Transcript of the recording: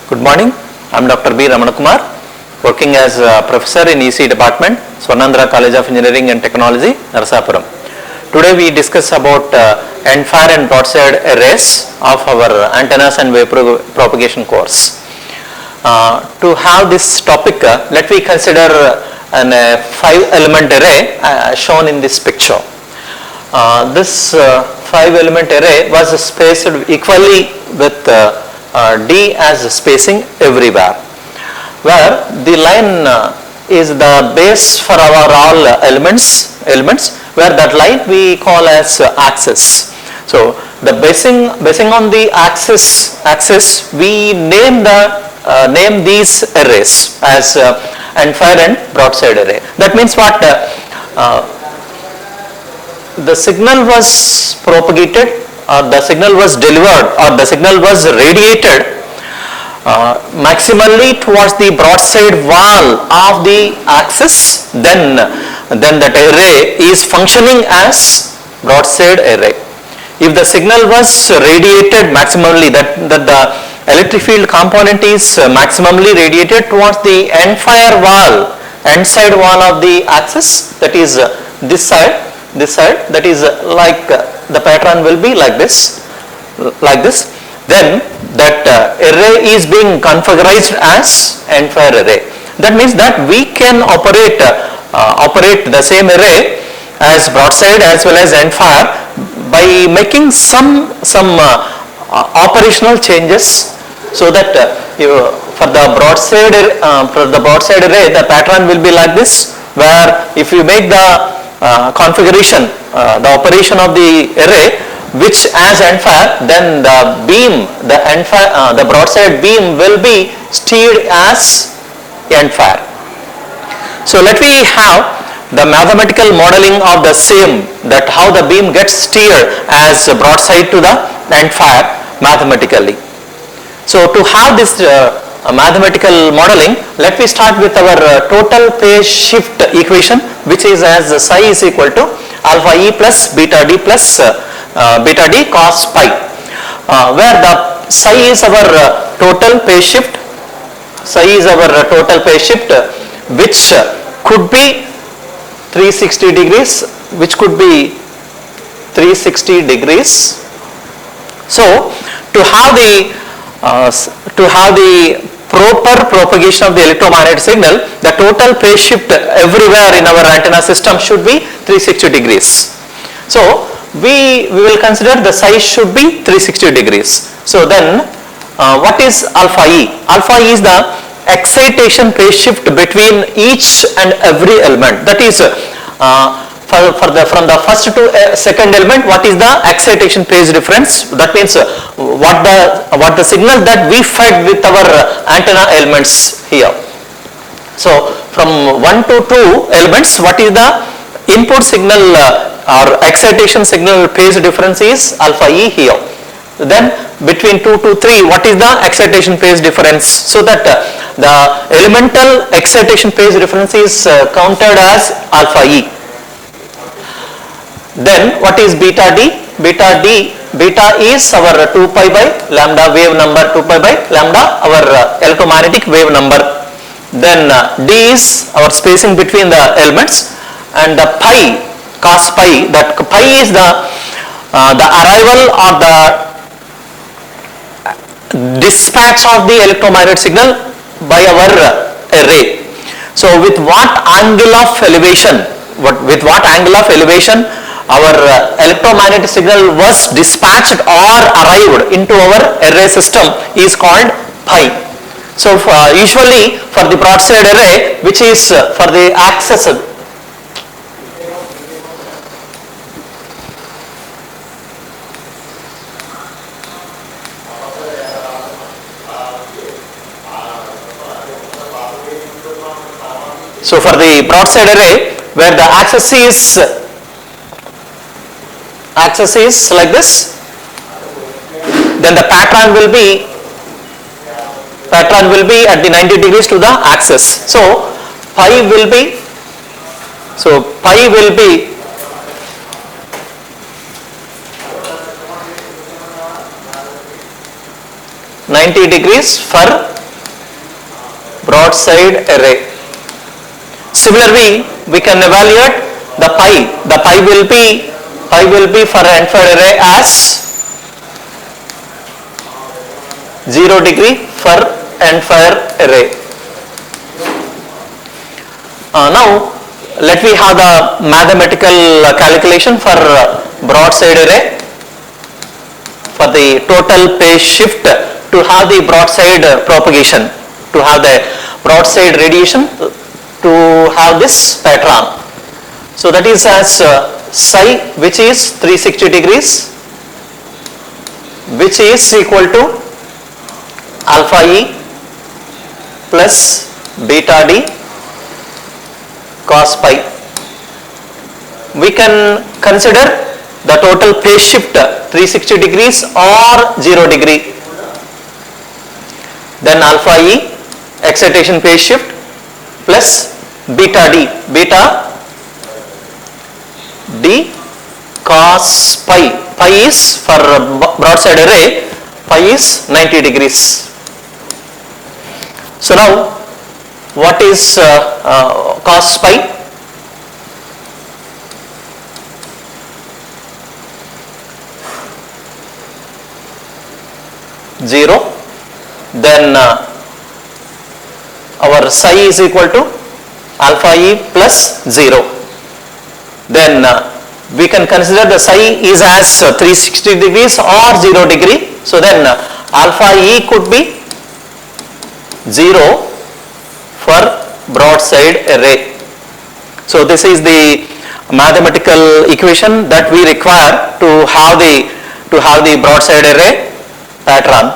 Good morning. I am Dr. B. Ramanakumar, working as a professor in EC department, Swarnandhara College of Engineering and Technology, Narasapuram. Today we discuss about end-fire and broadside arrays of our antennas and wave propagation course. To have this topic, let me consider an 5-element array shown in this picture. This 5-element array was spaced equally with D as spacing everywhere, where the line is the base for our all elements, where that line we call as axis. So the basing on the axis we name these arrays as end-fire and broadside array. That means what? The signal was propagated, or the signal was delivered, or the signal was radiated maximally towards the broadside wall of the axis, then that array is functioning as broadside array. If the signal was radiated maximally, that the electric field component is maximally radiated towards the end-fire wall, end-side wall of the axis, that is this side, that is like the pattern will be like this, then that array is being configured as end-fire array. That means that we can operate the same array as broadside as well as end-fire by making some operational changes, so that for the broadside array the pattern will be like this, where if you make the configuration, the operation of the array which as end-fire, then the beam, the broadside beam will be steered as end-fire. So let me have the mathematical modeling of the same, that how the beam gets steered as broadside to the end-fire mathematically. So to have this mathematical modeling, let me start with our total phase shift equation, which is as psi is equal to alpha E plus beta D plus beta D cos pi, where the psi is our total phase shift, which could be 360 degrees, So to have the proper propagation of the electromagnetic signal, the total phase shift everywhere in our antenna system should be 360 degrees. So we will consider the size should be 360 degrees. So then what is alpha E? Alpha E is the excitation phase shift between each and every element. That is from the first to second element, what is the excitation phase difference? That means what the signal that we fed with our antenna elements here. So from 1 to 2 elements, what is the input signal or excitation signal phase difference is alpha E here. Then between 2 to 3, what is the excitation phase difference? So that the elemental excitation phase difference is counted as alpha E. Then what is beta D? Beta is our 2 pi by lambda wave number, 2 pi by lambda our electromagnetic wave number. Then D is our spacing between the elements, and the pi, cos pi, that pi is the arrival or the dispatch of the electromagnetic signal by our array. So with what angle of elevation our electromagnetic signal was dispatched or arrived into our array system is called pi. So usually for the broadside array, which is for the axis, so for the broadside array where the axis is like this, then the pattern will be at the 90 degrees to the axis. So pi will be 90 degrees for broadside array. Similarly, we can evaluate the pi. The pi will be for end-fire array as 0 degree for end-fire array. Now, let me have the mathematical calculation for broadside array. For the total phase shift to have the broadside propagation, to have the broadside radiation, to have this pattern. So that is as psi, which is 360 degrees, which is equal to alpha E plus beta D cos pi. We can consider the total phase shift 360 degrees or 0 degree. Then alpha E excitation phase shift plus beta D cos pi. Pi is for broadside array, pi is 90 degrees. So now what is cos pi? Zero. Then our psi is equal to alpha E plus 0. Then we can consider the psi is as 360 degrees or 0 degree. So then alpha E could be 0 for broadside array. So this is the mathematical equation that we require to have the broadside array pattern.